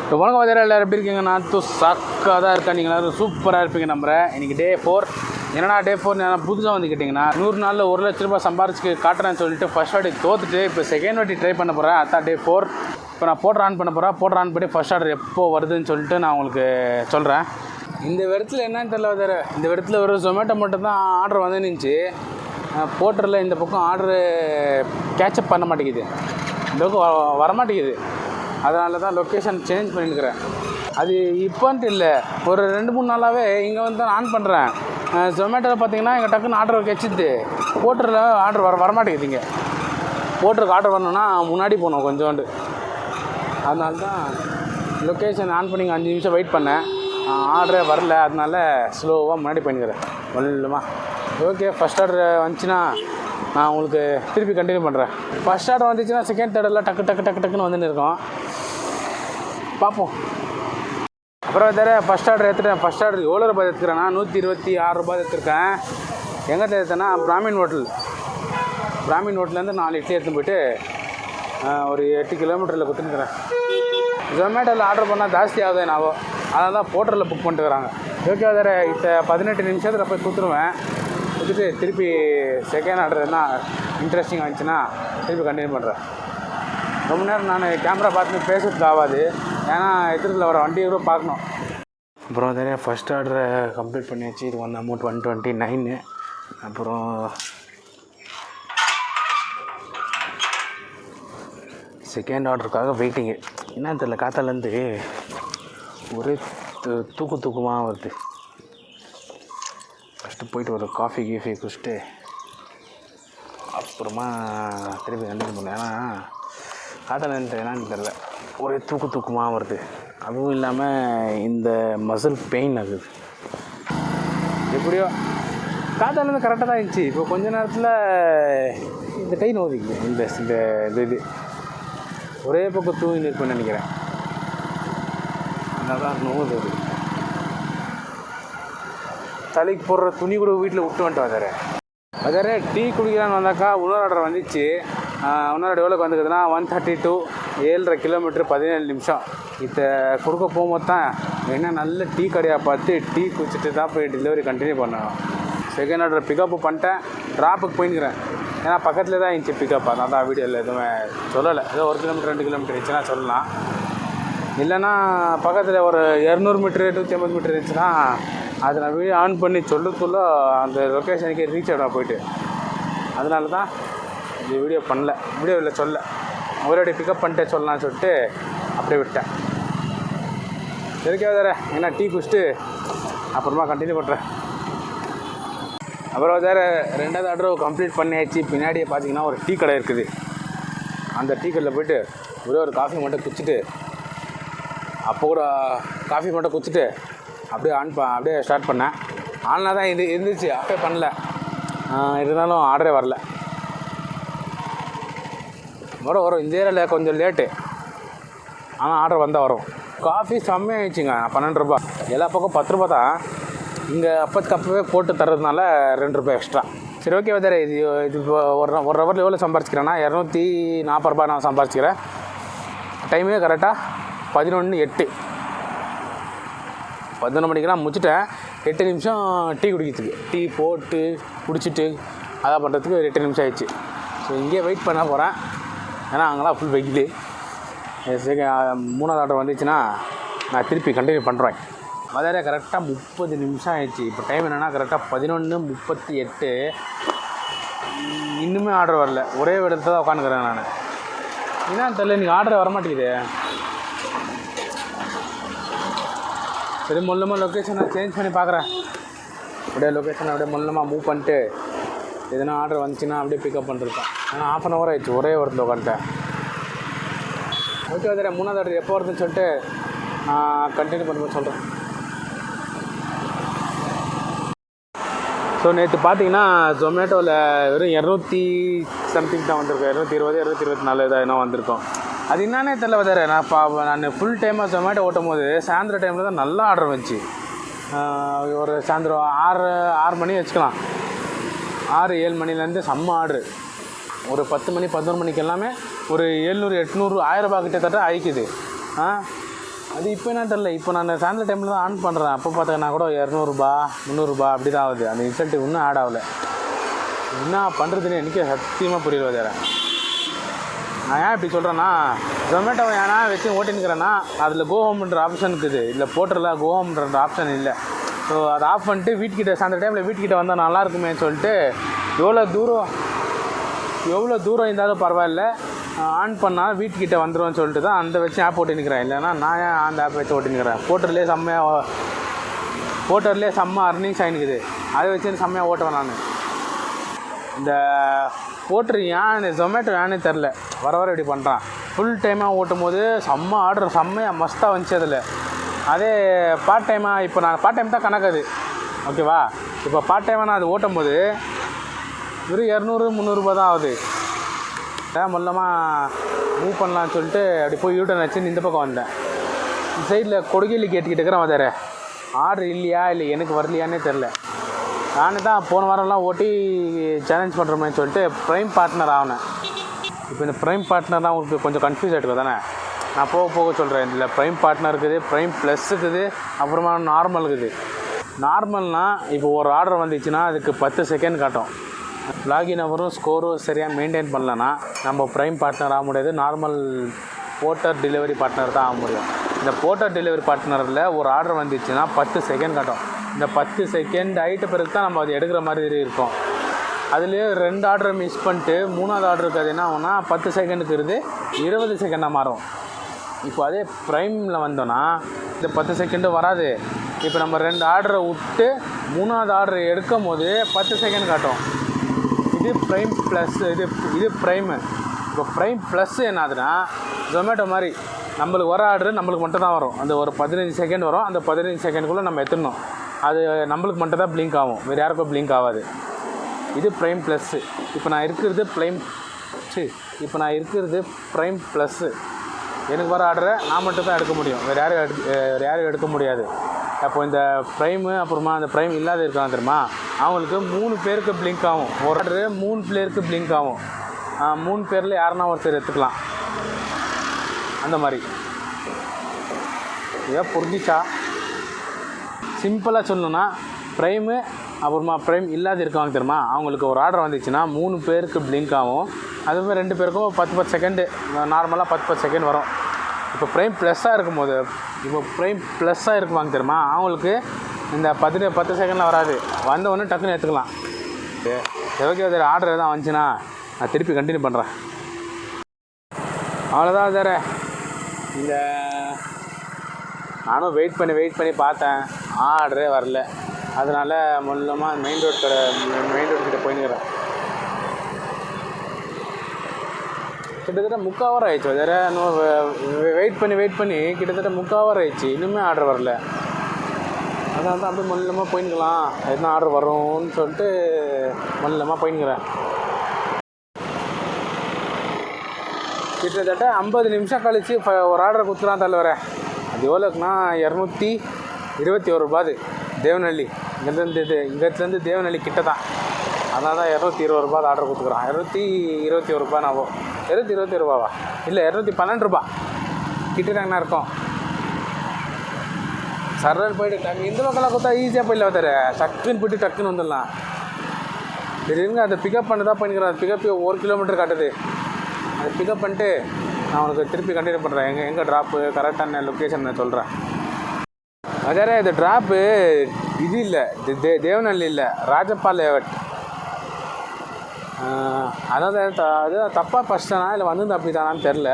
இப்போ வணக்கம் வர எல்லோரும் எப்படி இருக்கீங்க? நான் சாக்காக தான் இருக்கேன். நீங்கள் எல்லோரும் சூப்பராக இருப்பீங்க நம்புகிறேன். இன்றைக்கி டே 4. என்னன்னா டே 4 நான் புதுசாக வந்து கேட்டிங்கன்னா 100 நாளில் 1 லட்ச ரூபாய் சம்பாரிச்சு காட்டுறேன்னு சொல்லிட்டு ஃபஸ்ட் வாட்டி தோத்துட்டு இப்போ செகண்ட் வாட்டி ட்ரை பண்ண போகிறேன். அதான் டே 4. இப்போ நான் போட்டர் ஆன் பண்ண போகிறேன். போட்டர் ஆன் பண்ணி ஃபஸ்ட் ஆர்டர் எப்போ வருதுன்னு சொல்லிட்டு நான் உங்களுக்கு சொல்கிறேன். இந்த இடத்துல என்னன்னு தெரியல வேறு. இந்த இடத்துல ஒரு ஜொமேட்டோ மட்டும் தான் ஆர்டர் வந்துருந்துச்சு. போட்டரில் இந்த பக்கம் ஆர்டரு கேட்சப் பண்ண மாட்டேங்குது, இந்த பக்கம் வரமாட்டேங்குது. அதனால தான் லொக்கேஷன் சேஞ்ச் பண்ணியிருக்கிறேன். அது இப்போன்ட்டு இல்லை, ஒரு 2-3 நாளாகவே இங்கே வந்து தான் ஆன் பண்ணுறேன். ஜொமேட்டோவில் பார்த்தீங்கன்னா இங்கே டக்குன்னு ஆர்டர் கிடச்சிது, போட்டரில் ஆர்டர் வரமாட்டேங்குதுங்க. போட்டருக்கு ஆர்டர் வரணுன்னா முன்னாடி போகணும் கொஞ்சோண்டு. அதனால தான் லொக்கேஷன் ஆன் பண்ணி 5 நிமிஷம் வெயிட் பண்ணேன். ஆர்டரே வரல, அதனால ஸ்லோவாக முன்னாடி பண்ணிக்கிறேன். ஒன்றுமா ஓகே. ஃபஸ்ட் ஆர்டர் வந்துச்சுன்னா நான் உங்களுக்கு திருப்பி கண்டினியூ பண்ணுறேன். ஃபஸ்ட் ஆர்டர் வந்துச்சுன்னா செகண்ட் தேர்டெல்லாம் டக்குன்னு வந்துன்னு இருக்கோம். பார்ப்போம். அப்புறம் வேறு ஃபஸ்ட் ஆர்டர் எடுத்துட்டேன். ஃபஸ்ட் ஆர்டர் எவ்வளோ ரூபாய் எடுத்துக்கிறேன்னா 126 ரூபாய் எடுத்துருக்கேன். எங்கே எடுத்தேன்னா பிராமின் ஹோட்டல்லேருந்து 4 இட்லி எடுத்துன்னு போய்ட்டு ஒரு 8 கிலோமீட்டரில் கொடுத்துருக்குறேன். ஜொமேட்டோவில் ஆர்டர் பண்ணால் ஜாஸ்தி ஆகுது என்னாவோ, அதனால தான் போட்டரில் புக் பண்ணிட்டுக்கிறாங்க. ஓகே வேறு இப்போ 18 நிமிஷத்தில் போய் கொடுத்துருவேன். கொடுத்துட்டு திருப்பி செகண்ட் ஆர்டர் என்ன இன்ட்ரெஸ்டிங் ஆச்சுன்னா திருப்பி கண்டினியூ பண்ணுறேன். ரொம்ப நேரம் நான் கேமரா பார்த்துட்டு பேசுறதுக்கு ஆகாது, ஏன்னா எதிர்க்கில் வர வண்டியை கூட பார்க்கணும். அப்புறம் அதே ஃபஸ்ட் ஆர்டரை கம்ப்ளீட் பண்ணியாச்சு. இது வந்து அமௌண்ட் 129. அப்புறம் செகண்ட் ஆர்டருக்காக வெயிட்டிங்கு. என்னன்னு தெரியல, காத்தாலேருந்து ஒரே தூக்கமாக வருது. ஃபஸ்ட்டு போயிட்டு ஒரு காஃபி குடிச்சிட்டு அப்புறமா திருப்பி கண்டினியூ பண்ணேன். ஏன்னா காத்தாலேருந்து என்னன்னு தெரில, ஒரே தூக்கமாக வருது. அதுவும் இல்லாமல் இந்த மசில் பெயின் ஆகுது. எப்படியோ காத்தாலேருந்து கரெக்டாக தான் இருந்துச்சு. இப்போ கொஞ்ச நேரத்தில் இந்த கை நோதிக்கு இந்த இது ஒரே பக்கம் தூங்கி இருப்பேன்னு நினைக்கிறேன். அதான் நோவுது. அது தலைக்கு போடுற துணி கூட வீட்டில் விட்டு வந்துட்டு வேறு டீ குடிக்கலான்னு வந்தாக்கா இன்னொரு ஆர்டர் வந்துச்சு. இன்னொரு ஆர்டர் எவ்வளோக்கு வந்துக்குதுன்னா 132, 7.5 கிலோமீட்டர் 17 நிமிஷம். இதை கொடுக்க போகும்போது தான் என்ன நல்ல டீ கடையாக பார்த்து டீ குடிச்சிட்டு தான் போய் டெலிவரி கண்டினியூ பண்ணணும். செகண்ட் ஆர்டர் பிக்கப்பு பண்ணிட்டேன். ட்ராப்புக்கு போயின்னுக்கிறேன், ஏன்னா பக்கத்தில் தான் இருந்துச்சு பிக்கப். அதனால தான் வீடியோவில் எதுவுமே சொல்லலை. ஏதோ 1 கிலோமீட்டர் 2 கிலோமீட்டர் இருந்துச்சுன்னா சொல்லலாம். இல்லைன்னா பக்கத்தில் ஒரு 200 மீட்ரு 250 மீட்டர் இருந்துச்சுன்னா அதை நான் வீடியோ ஆன் பண்ணி சொல்ல அந்த லொக்கேஷனுக்கே ரீச் ஆகிடும் போய்ட்டு. அதனால தான் இந்த வீடியோ பண்ணல, வீடியோவில் சொல்ல ஒரே பிக்கப் பண்ணிட்டே சொல்லலாம்னு சொல்லிட்டு அப்படியே விட்டேன். சரிக்கா வேறு ஏன்னா டீ குடிச்சிட்டு அப்புறமா கண்டினியூ பண்ணுறேன். அப்புறம் வேறு 2வது ஆர்டரும் கம்ப்ளீட் பண்ணியாச்சு. பின்னாடியே பார்த்தீங்கன்னா ஒரு டீ கடை இருக்குது. அந்த டீ கடையில் போய்ட்டு ஒரே ஒரு காஃபி மட்டும் குடிச்சிட்டு, அப்போ கூட காஃபி மட்டும் குடிச்சிட்டு அப்படியே ஸ்டார்ட் பண்ணேன். ஆன்லாம் தான் இருந்துச்சு, அப்படியே பண்ணல. இருந்தாலும் ஆர்டரே வரல. வரும் இந்த ஏரியாவில் கொஞ்சம் லேட்டு, ஆனால் ஆர்டர் வந்தால் வரும். காஃபி செம்மையாகிடுச்சுங்க. 12 ரூபா. எல்லா பக்கம் 10 ரூபா தான். இங்கே அப்போவே போட்டு தர்றதுனால 2 ரூபாய் எக்ஸ்ட்ரா. சரி ஓகே வேறு. இது ஒரு ஹவரில் எவ்வளோ சம்பாரிச்சிக்கிறேன்னா 240 ரூபாய் நான் சம்பாரிச்சிக்கிறேன். டைமே கரெக்டாக 11:08. 11 மணிக்கெலாம் முடிச்சுட்டேன். 8 நிமிஷம் டீ குடிக்கிறதுக்கு, டீ போட்டு குடிச்சிட்டு அதை பண்ணுறதுக்கு 8 நிமிஷம் ஆயிடுச்சு. ஸோ இங்கேயே வெயிட் பண்ண போகிறேன், ஏன்னா அங்கெல்லாம் ஃபுல் வெயில். சரி 3வது ஆர்டர் வந்துச்சுன்னா நான் திருப்பி கண்டினியூ பண்ணுறேன். அதாவது கரெக்டாக 30 நிமிஷம் ஆயிடுச்சு. இப்போ டைம் என்னென்னா கரெக்டாக 11:38. இன்னுமே ஆர்டர் வரல. ஒரே இடத்துல தான் உட்காந்துக்கிறேன் நான். என்னன்னு தெரியல, இன்றைக்கி ஆர்டர் வரமாட்டேங்குது. சரி மொல்லமாக லொக்கேஷனை சேஞ்ச் பண்ணி பார்க்குறேன். அப்படியே லொக்கேஷனை அப்படியே மொல்லமாக மூவ் பண்ணிட்டு எதுனா ஆர்டர் வந்துச்சுன்னா அப்படியே பிக்கப் பண்ணிருக்கேன். ஆனால் 1/2 hour ஆயிடுச்சு ஒரே இடத்துல உட்காந்துட்டேன். ஓகே வேறு 3வது ஆர்டர் எப்போ வருதுன்னு சொல்லிட்டு கண்டினியூ பண்ணும்போது சொல்கிறேன். ஸோ நேற்று பார்த்தீங்கன்னா ஜொமேட்டோவில் வெறும் 200 சம்திங் தான் வந்திருக்கோம். 220, 224 தான் என்ன வந்திருக்கோம். அது என்னன்னே தெரியல வேறு. நான் ஃபுல் டைமாக ஜொமேட்டோ ஓட்டும் போது சாயந்தரம் டைமில் தான் நல்லா ஆர்டர் வந்துச்சு. ஒரு சாயந்தரம் 6 மணி வச்சுக்கலாம், 6-7 மணிலேருந்து செம்ம ஆர்டரு. ஒரு 10 மணி 11 மணிக்கு எல்லாமே ஒரு 700 800 1000 ரூபாய் கிட்டத்தட்ட ஆயிக்குது. அது இப்போ என்ன தெரில, இப்போ நான் சாயந்தரம் டைமில் தான் ஆன் பண்ணுறேன். அப்போ பார்த்தீங்கன்னா கூட 200 300 அப்படி தான் ஆகுது. அந்த இன்சென்டிவ் இன்னும் ஆட் ஆகலை. என்ன பண்ணுறதுன்னு எனக்கே சத்தியமாக புரியல வேறு. நான் ஏன் இப்படி சொல்கிறேன்னா, ஜொமேட்டோவை ஏன்னா வச்சு ஓட்டினுக்கிறேன்னா அதில் கோ ஹோம்ன்ற ஆப்ஷன் இருக்குது, இல்லை போர்ட்டரில் கோ ஹோம்ன்ற ஆப்ஷன் இல்லை. ஸோ அதை ஆஃப் பண்ணிட்டு வீட்டுக்கிட்ட சாயந்தர டைமில் வீட்டுக்கிட்ட வந்தால் நல்லாயிருக்குமேன்னு சொல்லிட்டு எவ்வளோ தூரம் இருந்தாலும் பரவாயில்ல ஆன் பண்ணால் வீட்டுக்கிட்ட வந்துடும்னு சொல்லிட்டு தான் அந்த வச்சு ஆப் ஓட்டினுக்கிறேன். இல்லைன்னா நான் ஏன் அந்த ஆப் வச்சு ஓட்டினுக்கிறேன். போர்ட்டர்லேயே செம்ம அர்னிங்ஸ் ஆகினுக்குது. அதை வச்சு செம்மையாக ஓட்டுவேன் நான். இந்த போர்ட்டர் ஏன் ஜொமேட்டோ ஏன்னு தெரில, வர இப்படி பண்ணுறான். ஃபுல் டைமாக ஓட்டும் போது செம்மையாக மஸ்தாக வந்துச்சு அதில். அதே பார்ட் டைமாக இப்போ நான் பார்ட் டைம் தான் கணக்காது, ஓகேவா. இப்போ பார்ட் டைமாக நான் அது ஓட்டும் போது வெறும் 200-300 தான் ஆகுது. மொல்லமாக மூவ் பண்ணலான்னு சொல்லிட்டு அப்படி போய் யூட்டன் வச்சு இந்த பக்கம் வந்தேன். இந்த சைடில் கொடுக்கையில் கேட்டுக்கிட்டு இருக்கிறேன். வேறு ஆர்டர் இல்லையா இல்லை எனக்கு வரலையானே தெரில. நானே தான் போன வாரம்லாம் ஓட்டி சேலஞ்ச் பண்ணுறோமேன்னு சொல்லிட்டு ப்ரைம் பார்ட்னர் ஆகினேன். இப்போ இந்த ப்ரைம் பார்ட்னர் தான் உங்களுக்கு கொஞ்சம் கன்ஃபியூஸ் ஆகிட்டு தானே. நான் போக சொல்கிறேன். இதில் ப்ரைம் பார்ட்னர் இருக்குது, ப்ரைம் ப்ளஸ் இருக்குது, அப்புறமா நார்மல் இருக்குது. நார்மல்னால் இப்போ ஒரு ஆர்டர் வந்துச்சுன்னா அதுக்கு 10 செகண்ட் காட்டும். லாகின் அவரும் ஸ்கோரும் சரியாக மெயின்டைன் பண்ணலன்னா நம்ம ப்ரைம் பார்ட்னர் ஆக முடியாது. நார்மல் போர்ட்டர் டெலிவரி பார்ட்னர் தான் ஆக முடியும். இந்த போர்ட்டர் டெலிவரி பார்ட்னரில் ஒரு ஆர்டர் வந்துச்சுன்னா 10 செகண்ட் காட்டும். இந்த 10 செகண்ட் ஆகிட்ட பிறகு தான் நம்ம அது எடுக்கிற மாதிரி இருக்கும். அதுலேயே 2 ஆர்டரை மிஸ் பண்ணிட்டு 3ஆவது ஆர்டருக்கு அது என்ன ஆகும்னா 10 செகண்டுக்கு இருந்து 20 செகண்டாக மாறும். இப்போ அதே ப்ரைமில் வந்தோன்னா இந்த 10 செகண்டும் வராது. இப்போ நம்ம 2 ஆர்டரை விட்டு 3ஆவது ஆர்டர் எடுக்கும் போது 10 செகண்ட் காட்டும். இது ப்ரைம் ப்ளஸ், இது ப்ரைமு. இப்போ ப்ரைம் ப்ளஸ் என்னதுன்னா ஜொமேட்டோ மாதிரி நம்மளுக்கு வர ஆர்டர் நம்மளுக்கு மட்டும் தான் வரும். அந்த ஒரு 15 செகண்ட் வரும். அந்த 15 செகண்டுக்குள்ளே நம்ம எடுத்துடணும். அது நம்மளுக்கு மட்டும் தான் ப்ளிங்க் ஆகும், வேறு யாருக்கும் ப்ளிங்க் ஆகாது. இது ப்ரைம் ப்ளஸ்ஸு. இப்போ நான் இருக்கிறது ப்ரைம் ப்ளஸ்ஸு. எனக்கு வர ஆர்டரை நான் மட்டும் தான் எடுக்க முடியும், வேறு யாரும் எடுக்க முடியாது. அப்போ இந்த ப்ரைமு அப்புறமா அந்த ப்ரைம் இல்லாத இருக்காங்க தெரியுமா, அவங்களுக்கு 3 பேருக்கு ப்ளிங்க் ஆகும். ஒரு ஆர்டரு 3 பேருக்கு ப்ளிங்க் ஆகும். 3 பேரில் யாருன்னா ஒருத்தர் எடுத்துக்கலாம். அந்த மாதிரி இதை புரிஞ்சிச்சா? சிம்பிளாக சொல்லணுன்னா ப்ரைமு அப்புறமா ப்ரைம் இல்லாத இருக்காங்க தெரியுமா, அவங்களுக்கு ஒரு ஆர்டர் வந்துச்சுன்னா 3 பேருக்கு ப்ளிங்க் ஆகும். அதுமாதிரி 2 பேருக்கும் 10 செகண்டு நார்மலாக 10 செகண்ட் வரும். இப்போ ப்ரைம் ப்ளஸ்ஸாக இருக்குவாங்க தெரியுமா, அவங்களுக்கு இந்த 10 செகண்டில் வராது. வந்தவொடனே டக்குன்னு எடுத்துக்கலாம். ஓகே, அது ஆர்டர் எதாவது வந்துச்சுன்னா நான் திருப்பி கண்டினியூ பண்ணுறேன். அவ்வளோதான் சார். இந்த நானும் வெயிட் பண்ணி பார்த்தேன், ஆர்டரே வரல. அதனால் மூலமாக மெயின் ரோட் கிட்டே போயின்னுக்கிறேன். கிட்டத்தட்ட 3/4 ஹவர் ஆயிடுச்சு. வேறு இன்னும் வெயிட் பண்ணி கிட்டத்தட்ட 3/4 ஹவர் ஆயிடுச்சு, இன்னுமே ஆர்டர் வரல. அதனால தான் அப்படியே மொல்லமாக போயின்னுக்கலாம், எதுனா ஆர்டர் வரும்னு சொல்லிட்டு மொல்லமாக போயின்னுக்கிறேன். கிட்டத்தட்ட 50 நிமிஷம் கழித்து ஒரு ஆர்டர் கொடுத்துலாம் தலைவர. அது எவ்வளோக்குன்னா 221 ரூபாது. தேவநல்லி இங்கேருந்து தேவநல்லி கிட்ட தான். அதனால தான் 220 ரூபா ஆர்டர் கொடுத்துக்குறான். 221 ரூபா நான் 221 ரூபாவா இல்லை 212 ரூபா கிட்டே இருக்கும். சர்வர் போய்ட்டு டக்கு இந்த பக்கம்லாம் கொடுத்தா ஈஸியாக போயிடல. ஒருத்தர் டக்குன்னு போய்ட்டு டக்குன்னு வந்துடலாம். சரிங்க, அதை பிக்கப் பண்ணி தான் பண்ணிக்கிறேன். அது பிக்கப் 1 கிலோமீட்டர் காட்டுது. அதை பிக்கப் பண்ணிட்டு நான் உனக்கு திருப்பி கண்டினியூ பண்ணுறேன். எங்கே ட்ராப்பு கரெக்டான லொக்கேஷன் நான் சொல்கிறேன். அதே இது ட்ராப்பு இது இல்லை, தேவநல்லி இல்லை, ராஜப்பால் லேஅவுட். அதாவது அது தப்பாக ஃபஸ்ட்டானா இல்லை வந்து அப்படி தானான்னு தெரில.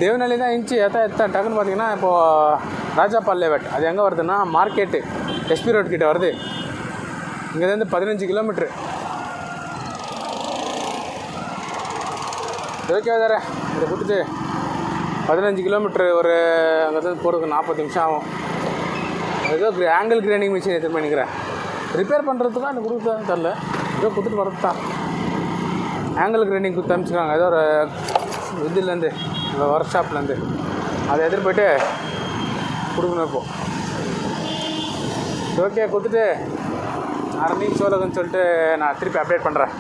தேவநல்லி தான் இருந்துச்சு. டக்குன்னு பார்த்தீங்கன்னா இப்போது ராஜப்பால் லேஅவுட் அது எங்கே வருதுன்னா மார்க்கெட்டு எஸ்பி ரோட் கிட்டே வருது. இங்கேருந்து 15 கிலோமீட்ரு. ஓகே வேறு இதை கொடுத்துட்டு 15 கிலோமீட்ரு ஒரு அங்கேருந்து போகிறதுக்கு 40 நிமிஷம் ஆகும். ஏதோ ஆங்கிள் கிரைண்டிங் மிஷின் எடுத்து பண்ணிக்கிறேன். ரிப்பேர் பண்ணுறதுக்காக எனக்கு கொடுத்தான்னு தெரில, ஏதோ கொடுத்துட்டு வரது தான். ஆங்கிள் கிரைண்டிங் கொடுத்து அனுப்பிச்சிக்கிறாங்க ஏதோ ஒரு இதுலேருந்து ஒர்க் ஷாப்லேருந்து. அதை எடுத்துகிட்டு போய்ட்டு கொடுக்கணும். இப்போது ஓகே கொடுத்துட்டு அரை சோழகன்னு சொல்லிட்டு நான் திருப்பி அப்டேட் பண்ணுறேன்.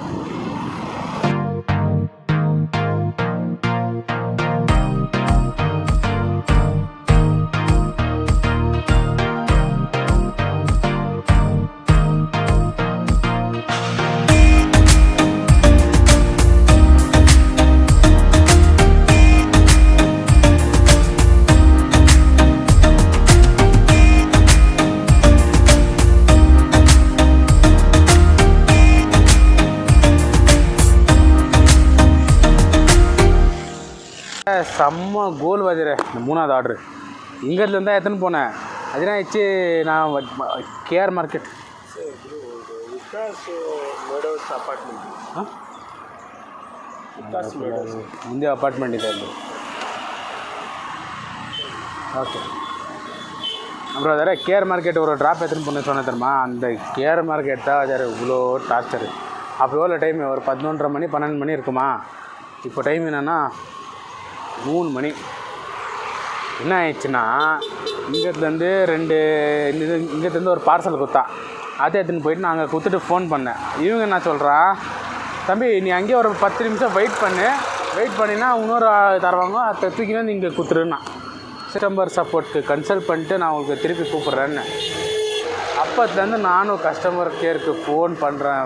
செம்ம கோல் வாதிர இந்த 3வது ஆர்டரு இங்கேருந்து இருந்தால் எத்தனை போனேன் அதுனா ஆயிடுச்சு நான் கேஆர் மார்க்கெட் ಮುಂದೆ ಅಪಾರ್ಟ್ಮೆಂಟ್ ಇದೆ ಅಲ್ಲಿ ஓகே அப்புறம் வேறு கேஆர் மார்க்கெட் ஒரு ட்ராப் எடுத்துன்னு பண்ண சொன்ன தெரியுமா அந்த கேஆர் மார்க்கெட் தான் வேறு இவ்வளோ டார்ச்சரு அப்போ எவ்வளோ டைம் ஒரு 11:30 மணி 12 மணி இருக்குமா இப்போ டைம் என்னென்னா 3 மணி என்ன ஆயிடுச்சுன்னா இங்கேருந்து இங்கேருந்து ஒரு பார்சல் கொடுத்தா அதை எடுத்துன்னு போயிட்டு நான் அங்கே கொடுத்துட்டு ஃபோன் பண்ணேன் இவங்க என்ன சொல்கிறா தம்பி நீ அங்கேயே ஒரு 10 நிமிஷம் வெயிட் பண்ணினா இன்னொரு தருவாங்க அதை தூக்கினா வந்து இங்கே கொடுத்துருன்னா கஸ்டமர் சப்போர்ட்டுக்கு கன்சல்ட் பண்ணிட்டு நான் உங்களுக்கு திருப்பி கூப்பிட்றேன்னு அப்போத்துலேருந்து நானும் கஸ்டமர் கேருக்கு ஃபோன் பண்ணுறேன்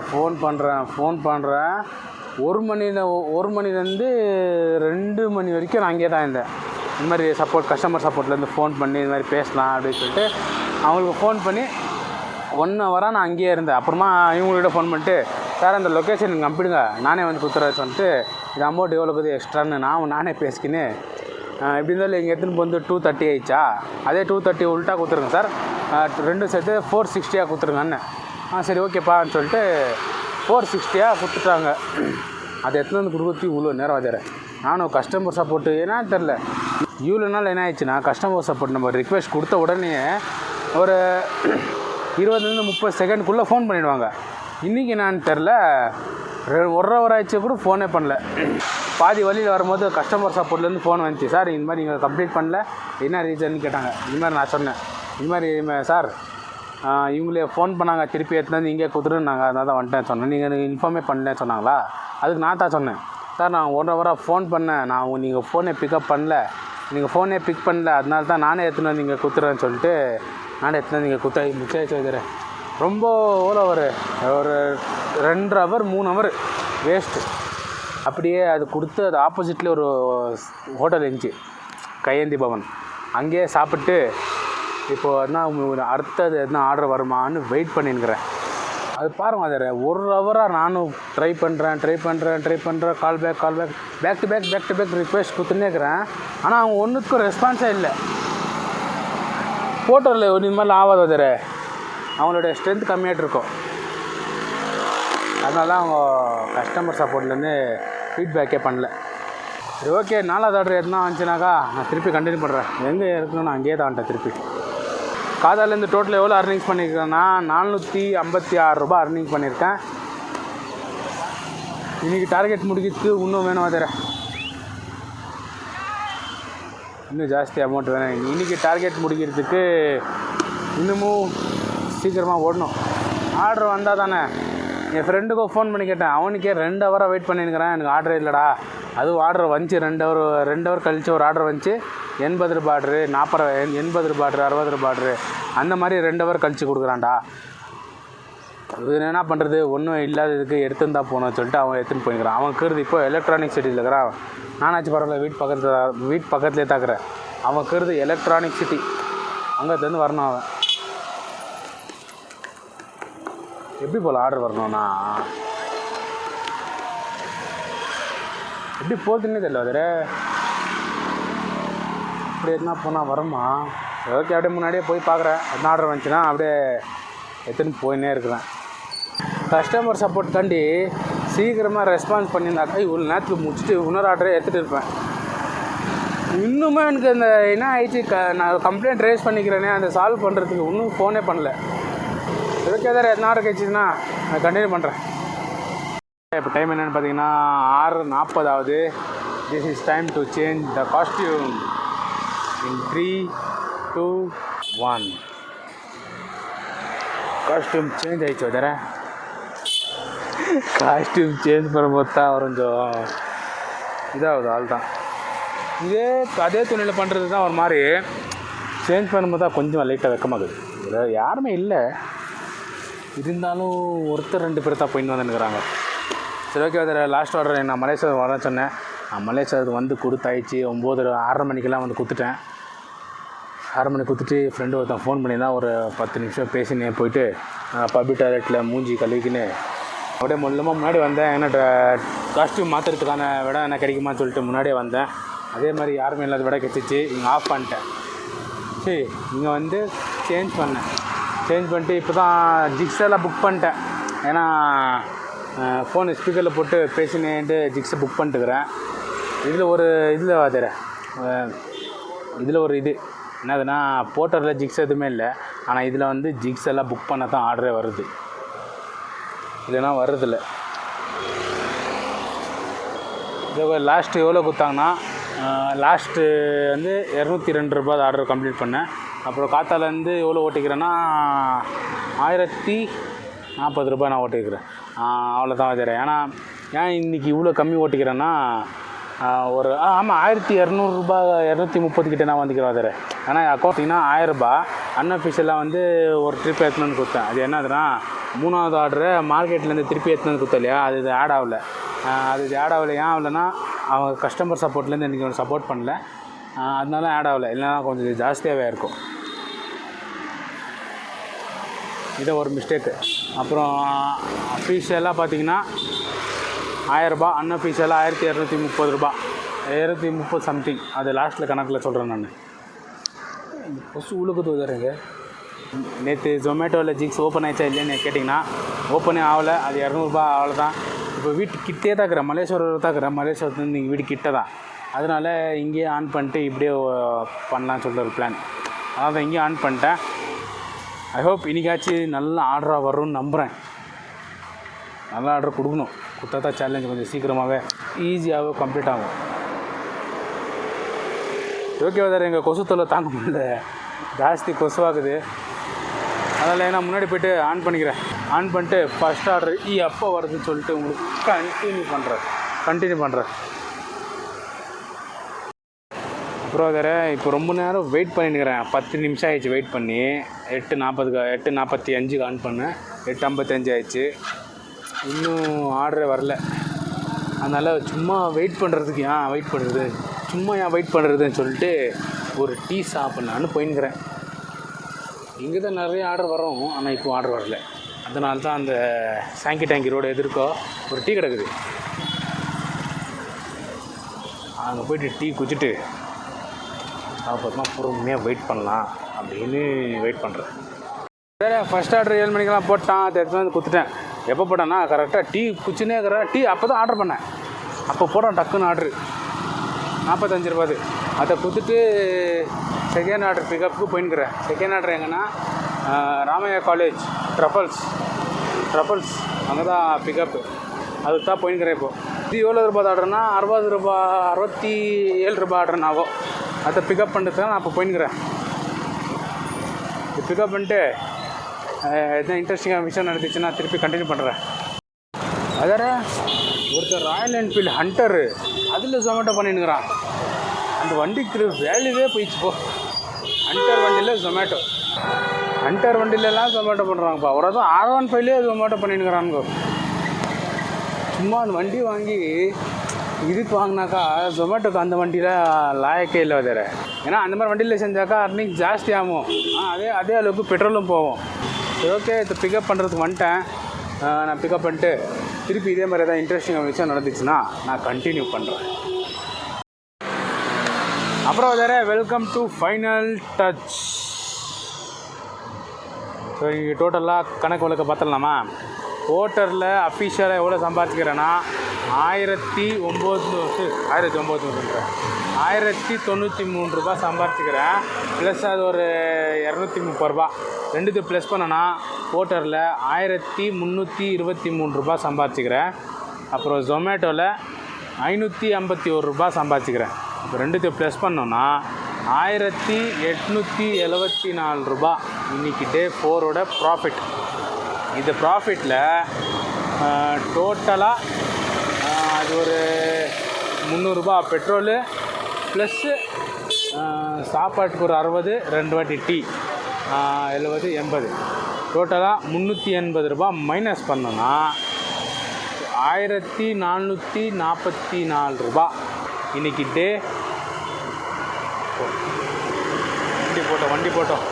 1 மணிலேருந்து 2 மணி வரைக்கும் நான் அங்கேயே தான் இருந்தேன் இந்த மாதிரி கஸ்டமர் சப்போர்ட்லேருந்து ஃபோன் பண்ணி இது மாதிரி பேசலாம் அப்படின்னு சொல்லிட்டு அவங்களுக்கு ஃபோன் பண்ணி 1 ஹவராக நான் அங்கேயே இருந்தேன் அப்புறமா இவங்கள்கிட்ட ஃபோன் பண்ணிட்டு சார் அந்த லொக்கேஷன் நீங்கள் அனுப்பிடுங்க நானே வந்து கொடுத்துறேன் சொல்லிட்டு இது அமௌண்ட் எவ்வளோ இருக்குது எக்ஸ்ட்ரான்னு நானே பேசிக்கின்னு இப்படி இருந்தாலும் இங்கே எடுத்துன்னு வந்து 230 ஆயிடுச்சா அதே 230 உள்ட்டா கொடுத்துருங்க சார் 2 சேர்த்து 460 கொடுத்துருங்கன்னு சரி ஓகேப்பான்னு சொல்லிட்டு 460 கொடுத்துட்டாங்க அதை எடுத்துன்னு வந்து கொடுக்குறது இவ்வளோ நேரம் ஆகிற நானும் கஸ்டமர் சப்போர்ட்டு ஏன்னா தெரில இவ்வளோ நாள் என்ன ஆயிடுச்சுன்னா கஸ்டமர் சப்போர்ட் நம்ம ரிக்வெஸ்ட் கொடுத்த உடனே ஒரு 20-30 செகண்டுக்குள்ளே ஃபோன் பண்ணிவிடுவாங்க இன்றைக்கி என்னான்னு தெரில 1 ஹவர் ஆயிடுச்சு கூட ஃபோனே பண்ணல பாதி வழியில் வரும்போது கஸ்டமர் சப்போர்ட்லேருந்து ஃபோன் வந்துச்சு சார் இந்த மாதிரி நீங்கள் கம்ப்ளீட் பண்ணல என்ன ரீசன்னு கேட்டாங்க இந்த மாதிரி நான் சொன்னேன் இந்த மாதிரி சார் இவங்களே ஃபோன் பண்ணாங்க திருப்பி எடுத்துன்னு இங்கே கொடுத்துருன்னாங்க அதனால தான் வந்துட்டேன் சொன்னேன் நீங்கள் இன்ஃபார்மே பண்ணலன்னு சொன்னாங்களா அதுக்கு நான் தான் சொன்னேன் சார் நான் 1 ஹவராக ஃபோன் பண்ணேன் நீங்கள் ஃபோனே பிக்கப் பண்ணல அதனால தான் நானே எடுத்துன்னு வந்து இங்கே கொடுத்துறேன்னு சொல்லிட்டு நானே எடுத்துன்னு வந்து இங்கே கொடுத்தா முக்கிய வைக்கிறேன் ரொம்ப எவ்வளோ ஒரு 2 ஹவர் 3 ஹவர் வேஸ்ட்டு அப்படியே அது கொடுத்து அது ஆப்போசிட்டில் ஒரு ஹோட்டல் இருந்துச்சு கையேந்தி பவன் அங்கேயே சாப்பிட்டு இப்போது என்ன அடுத்தது எதுனா ஆர்டர் வருமானு வெயிட் பண்ணின்னுக்கிறேன் அது பாருங்கள் அதை 1 ஹவராக நானும் ட்ரை பண்ணுறேன் call back to back request கொடுத்துன்னே இருக்கிறேன் ஆனால் அவங்க ஒன்றுக்கும் ரெஸ்பான்ஸே இல்லை ஃபோட்டோவில் இந்த மாதிரிலாம் ஆகாது அதில் அவங்களுடைய ஸ்ட்ரென்த் கம்மியாகிட்டு இருக்கும் அதனால தான் அவங்க கஸ்டமர் சப்போர்ட்லேருந்து ஃபீட்பேக்கே பண்ணல சரி ஓகே 4வது ஆர்டர் எதுனா வந்துச்சுனாக்கா நான் திருப்பி கண்டினியூ பண்ணுறேன் எங்கே இருக்கணும்னு அங்கேயே தான் வந்துட்டேன் திருப்பி காதாலேருந்து டோட்டல் எவ்வளோ அர்னிங்ஸ் பண்ணியிருக்கேன்னா 456 ரூபாய் அர்னிங் பண்ணியிருக்கேன் இன்றைக்கி டார்கெட் முடிக்கிறதுக்கு இன்னும் வேணும் அதில் இன்னும் ஜாஸ்தி அமௌண்ட் வேணும் இன்றைக்கி டார்கெட் முடிக்கிறதுக்கு இன்னமும் சீக்கிரமாக ஓடணும் ஆர்டர் வந்தால் தானே என் ஃப்ரெண்டுக்கும் ஃபோன் பண்ணி கேட்டேன் அவனுக்கே 2 ஹவராக வெயிட் பண்ணியிருக்கிறேன் எனக்கு ஆர்டர் இல்லைடா அதுவும் ஆர்டர் வந்துச்சு 2 ஹவர் கழித்து ஒரு ஆர்டர் வந்துச்சு 80 ரூபா ஆர்டரு 80 ரூபா ஆர்டரு 60 ரூபா ஆர்டரு அந்த மாதிரி 2 ஹவர் கழித்து கொடுக்குறான்டா இது என்ன பண்ணுறது ஒன்றும் இல்லாததுக்கு எடுத்துன்னு தான் போகணும்னு சொல்லிட்டு அவன் எடுத்துன்னு போய்க்கிறான் அவன் கருது இப்போ எலக்ட்ரானிக் சிட்டியில் இருக்கிறான் நானாச்சும் பரவாயில்ல வீட்டு பக்கத்துலேயே தாக்குறேன் அவன் கருது எலக்ட்ரானிக் சிட்டி அங்கேருந்து வரணும் அவன் எப்படி போல் ஆர்டர் வரணும்னா எப்படி போகுதுன்னே தெரியல அதில் அப்படி எதுனா போனால் வருமா ஓகே அப்படியே முன்னாடியே போய் பார்க்குறேன் என்ன ஆர்டர் வந்துச்சுன்னா அப்படியே எடுத்துன்னு போயின்னே இருக்கிறேன் கஸ்டமர் சப்போர்ட் தாண்டி சீக்கிரமாக ரெஸ்பான்ஸ் பண்ணியிருந்தாக்கா இவ்வளோ நேரத்துக்கு முடிச்சுட்டு இன்னொரு ஆர்டரே எடுத்துகிட்டு இருப்பேன் இன்னுமே எனக்கு இந்த என்ன ஆயிடுச்சு நான் கம்ப்ளைண்ட் ரைஸ் பண்ணிக்கிறேனே அந்த சால்வ் பண்ணுறதுக்கு இன்னும் ஃபோனே பண்ணல இதுக்கு எதாவது எத்தனை ஆர்டர் கிடச்சிதுன்னா நான் கண்டினியூ பண்ணுறேன் இப்போ டைம் என்னென்னு பார்த்தீங்கன்னா 6:40 ஆகுது this is time to change the costume in 3, 2, 1 costume change ஆகிடுச்சு வேற காஸ்டியூம் சேஞ்ச் பண்ணும்போது தான் கொஞ்சம் இதாகுது ஆள் தான் அதே துணியில் பண்ணுறது தான் ஒரு மாதிரி சேஞ்ச் பண்ணும்போது தான் கொஞ்சம் லைட்டாக வெக்கமாகுது இதில் யாருமே இல்லை இருந்தாலும் ஒருத்தர் 2 பேர் தான் போயின்னு வந்துருக்குறாங்க சரி ஓகே அதில் லாஸ்ட் ஆர்டர் நான் மலேசியா வரேன்னு சொன்னேன் நான் மலேசியாவுக்கு வந்து கொடுத்தாயிடுச்சு 6:30 மணிக்கெல்லாம் வந்து கொடுத்துட்டேன் 6 மணிக்கு கொடுத்துட்டு ஃப்ரெண்டு ஒருத்தன் ஃபோன் பண்ணி தான் ஒரு 10 நிமிஷம் பேசினே போயிட்டு பப்ளிக் டாய்லெட்டில் மூஞ்சி கழுவிக்கின்னு அப்படியே முன்னமாக முன்னாடி வந்தேன் ஏன்னா காஸ்ட்யூம் மாற்றுறதுக்கான இடம் என்ன கிடைக்குமான்னு சொல்லிட்டு முன்னாடியே வந்தேன் அதே மாதிரி யாருமே இல்லாத விட கிடச்சிச்சு. இங்கே ஆஃப் பண்ணிட்டேன். சரி, இங்கே வந்து சேஞ்ச் பண்ணிட்டு இப்போ தான் ஜிக்ஸ் எல்லாம் புக் பண்ணிட்டேன். ஏன்னா ஃபோனு ஸ்பீக்கரில் போட்டு பேசினேன்ட்டு ஜிக்ஸை புக் பண்ணிட்டுக்கிறேன். இதில் ஒரு இது என்னதுன்னா போர்ட்டரில் ஜிக்ஸ் எதுவுமே இல்லை. ஆனால் இதில் வந்து ஜிக்ஸ் எல்லாம் புக் பண்ண தான் ஆர்டரே வருது, இல்லைன்னா வர்றதில்ல. இது லாஸ்ட்டு எவ்வளோ கொடுத்தாங்கன்னா லாஸ்ட்டு வந்து 202 ரூபா ஆர்டர் கம்ப்ளீட் பண்ணேன். அப்புறம் காத்தாலேருந்து எவ்வளோ ஓட்டிக்கிறேன்னா 1040 ரூபாய் நான் ஓட்டிக்கிறேன். அவ்வளோதான் வச்சுறேன். ஏன் இன்றைக்கி இவ்வளோ கம்மி ஓட்டிக்கிறேன்னா ஒரு ஆமாம் 1200 ரூபா 230 கிட்டே நான் வந்துக்கிறேன் வச்சுறேன். ஆனால் அக்கௌண்ட்டிங்கன்னா 1000 ரூபா அன்அஃபிஷியலாக வந்து ஒரு ட்ரிப் ஏற்றணுன்னு கொடுத்தேன். அது என்னதுன்னா 3வது ஆர்டரை மார்க்கெட்லேருந்து திருப்பி ஏற்றணுன்னு கொடுத்தேன் இல்லையா, அது ஆட் ஆகலை. ஆட் ஆகலை. ஏன் ஆகலைன்னா அவங்க கஸ்டமர் சப்போர்ட்லேருந்து இன்றைக்கி சப்போர்ட் பண்ணல, அதனால ஆட் ஆகலை. இல்லைனா கொஞ்சம் ஜாஸ்தியாகவே இருக்கும். இதை ஒரு மிஸ்டேக்கு. அப்புறம் அஃபீஷியலாக பார்த்தீங்கன்னா 1000 ரூபா, அன்அஃபீஷியலாக 1230 ரூபா, 230 சம்திங். அது லாஸ்ட்டில் கணக்கில் சொல்கிறேன் நான். கொசு உழுக்குது உதறங்க. நேற்று ஜொமேட்டோவில் ஜிக்ஸ் ஓப்பன் ஆயிடுச்சா இல்லைன்னு கேட்டிங்கன்னா ஓப்பனே ஆகலை. அது 200 ரூபா அவ்வளோதான். இப்போ வீட்டுக்கிட்டே தான் இருக்கிறேன், மலேஸ்வரம் தான் இருக்கிறேன். மலேஸ்வரத்துலேருந்து நீங்கள் வீடு கிட்டே தான். அதனால் இங்கேயே ஆன் பண்ணிட்டு இப்படியே பண்ணலான்னு சொல்லிட்டு ஒரு பிளான். அதான் இங்கேயே ஆன் பண்ணிட்டேன். ஐ ஹோப் இன்றைக்காச்சும் நல்ல ஆர்டராக வரும்னு நம்புகிறேன். நல்ல ஆர்டர் கொடுக்கணும். கொடுத்தா தான் சேலஞ்ச் கொஞ்சம் சீக்கிரமாகவே ஈஸியாகவே கம்ப்ளீட் ஆகும். ஓகே வேறு எங்கள் கொசு தொல்லை தாங்க முடியல, ஜாஸ்தி கொசுவாகுது. அதனால் ஏன்னா முன்னாடி போய்ட்டு ஆன் பண்ணிட்டு ஃபஸ்ட் ஆர்டர் எப்போ வருதுன்னு சொல்லிட்டு உங்களுக்கு கண்டினியூ பண்ணுறேன். அப்புறம் வேறு இப்போ ரொம்ப நேரம் வெயிட் பண்ணிட்டுக்கிறேன். 10 நிமிஷம் ஆயிடுச்சு வெயிட் பண்ணி. 8:45 ஆன் பண்ணேன், 8:55 ஆயிடுச்சு. இன்னும் ஆர்டரே வரல. அதனால் சும்மா வெயிட் பண்ணுறதுன்னு சொல்லிட்டு ஒரு டீ சாப்பிட்லான்னு போயின்னுக்கிறேன். இங்கே தான் நிறைய ஆர்டர் வரும், ஆனால் இப்போ ஆர்டர் வரல. அதனால தான் அந்த சாங்கி டேங்கி ரோடு எதிர்க்கோ ஒரு டீ கிடக்குது, அங்கே போய்ட்டு டீ குடிச்சிட்டு அப்புறமா பொறுமையாக வெயிட் பண்ணலாம் அப்படின்னு வெயிட் பண்ணுறேன். வேறு ஃபஸ்ட் ஆர்டர் 7 மணிக்கெல்லாம் போட்டான். அதை எடுத்து வந்து கொடுத்துட்டேன். எப்போ போட்டேன்னா கரெக்டாக டீ குச்சினே இருக்கிற டீ அப்போ தான் ஆர்டர் பண்ணேன். அப்போ போட்டேன் டக்குன்னு ஆர்டரு 45 ரூபாது. அதை கொடுத்துட்டு செகண்ட் ஆர்டர் பிக்கப்புக்கு போயின்னுக்கிறேன். செகண்ட் ஆர்டர் எங்கன்னா ராமையா காலேஜ் ட்ரஃபல்ஸ் அங்கே தான் பிக்கப்பு. அதுக்கு தான் போயின்னுக்கிறேன். இப்போது இது எவ்வளோ ரூபா ஆர்டர்னா 60 ரூபா 67 ரூபா ஆர்டர்னு ஆகும். அதை பிக்கப் பண்ணுறதுக்கு நான் இப்போ போயின்னுக்கிறேன். இது பிக்கப் பண்ணிட்டு எதுனா இன்ட்ரெஸ்டிங்காக விஷயம் நடந்துச்சுன்னா திருப்பி கண்டினியூ பண்ணுறேன். அதார ஒருத்தர் ராயல் என்ஃபீல்டு ஹண்டரு அதில் ஜொமேட்டோ பண்ணினுக்கிறான். அந்த வண்டிக்கு வேல்யூவே போயிடுச்சு. ஹண்டர் வண்டியிலலாம் ஜொமேட்டோ பண்ணுறாங்கப்பா. ஒரு அதுவும் R15லே ஜொமேட்டோ பண்ணினுக்கிறானுங்க. சும்மா அந்த வண்டி வாங்கி இதுக்கு வாங்கினாக்கா ஜொமேட்டோக்கு அந்த வண்டியில் லாயக்கே இல்லை வேறு. ஏன்னா அந்த மாதிரி வண்டியில் செஞ்சாக்கா அன்றைக்கி ஜாஸ்தி ஆகும், அதே அளவுக்கு பெட்ரோலும் போகும். ஓகே, இதை பிக்கப் பண்ணுறதுக்கு வந்துட்டேன். நான் பிக்கப் பண்ணிட்டு திருப்பி இதே மாதிரி ஏதாவது இன்ட்ரெஸ்டிங்காக விஷயம் நடந்துச்சுன்னா நான் கண்டினியூ பண்ணுறேன். அப்புறம் வேறு welcome to final touch. So இங்கே டோட்டலாக கணக்கு வழக்க பார்த்துடலாமா? ஹோட்டலில் அஃபிஷியலாக எவ்வளோ சம்பாதிக்கிறேன்னா 1093 ரூபா சம்பாதிச்சுக்கிறேன். ப்ளஸ் அது ஒரு 230 ரூபா ரெண்டுத்து ப்ளஸ் பண்ணேன்னா ஹோட்டலில் 1323 ரூபா சம்பாதிச்சுக்கிறேன். அப்புறம் ஜொமேட்டோவில் 551 ரூபா சம்பாதிச்சுக்கிறேன். இப்போ ரெண்டுத்தையும் ப்ளஸ் பண்ணோன்னா 1874 ரூபா இன்றைக்கி டே 4ஓட ப்ராஃபிட். இந்த ப்ராஃபிட்டில் டோட்டலாக அது ஒரு 300 ரூபா பெட்ரோலு ப்ளஸ்ஸு சாப்பாட்டுக்கு ஒரு 60, 2 வாட்டி டீ 70, 80, டோட்டலாக 380 ரூபா மைனஸ் பண்ணோன்னா 1444 ரூபா இன்றைக்கி டே. வண்டி போட்டோம்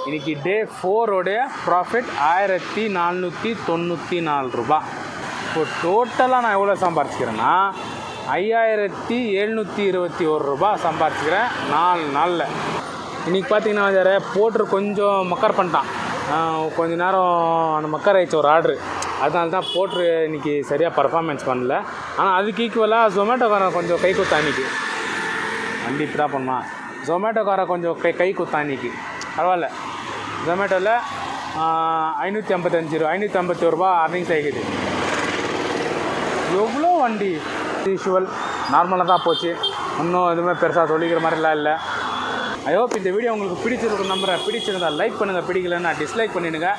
இன்றைக்கி டே 4ஓடைய ப்ராஃபிட் 1494 ரூபா. இப்போ டோட்டலாக நான் எவ்வளோ சம்பாரிச்சிக்கிறேன்னா 5721 ரூபா சம்பாரிச்சிக்கிறேன் 4 நாளில். இன்றைக்கி பார்த்தீங்கன்னா வேறு போட்ரு கொஞ்சம் மக்கர் பண்ணிட்டான். கொஞ்ச நேரம் அந்த மக்கர் ஆயிடுச்சு ஒரு ஆர்டரு. அதனால தான் போட்ரு இன்றைக்கி சரியாக பர்ஃபார்மன்ஸ் பண்ணல. ஆனால் அதுக்கு ஈக்குவலாக ஜொமேட்டோக்காரன் கொஞ்சம் கை கொடுத்தா இன்றைக்கி. வண்டி இப்படி தான் பண்ணுமா, ஜொமேட்டோக்காரன் கொஞ்சம் கை கொடுத்தா இன்றைக்கி. பரவாயில்ல, ஜொமேட்டோவில் 551 ரூபா அர்னிங்ஸ் ஆகிக்குது. எவ்வளோ வண்டி யூஷுவல் நார்மலாக தான் போச்சு. இன்னும் எதுவுமே பெருசாக சொல்லிக்கிற மாதிரிலாம் இல்லை. ஐ ஹோப் இந்த வீடியோ உங்களுக்கு பிடிச்சிருக்கும் நம்புறேன். பிடிச்சிருந்தால் லைக் பண்ணுங்கள், பிடிக்கலன்னா டிஸ்லைக் பண்ணிவிடுங்க.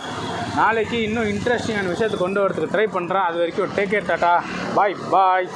நாளைக்கு இன்னும் இன்ட்ரெஸ்டிங்கான விஷயத்தை கொண்டு வரதுக்கு ட்ரை பண்ணுறேன். அது வரைக்கும் டேக் கேர், டாட்டா, பாய் பாய்.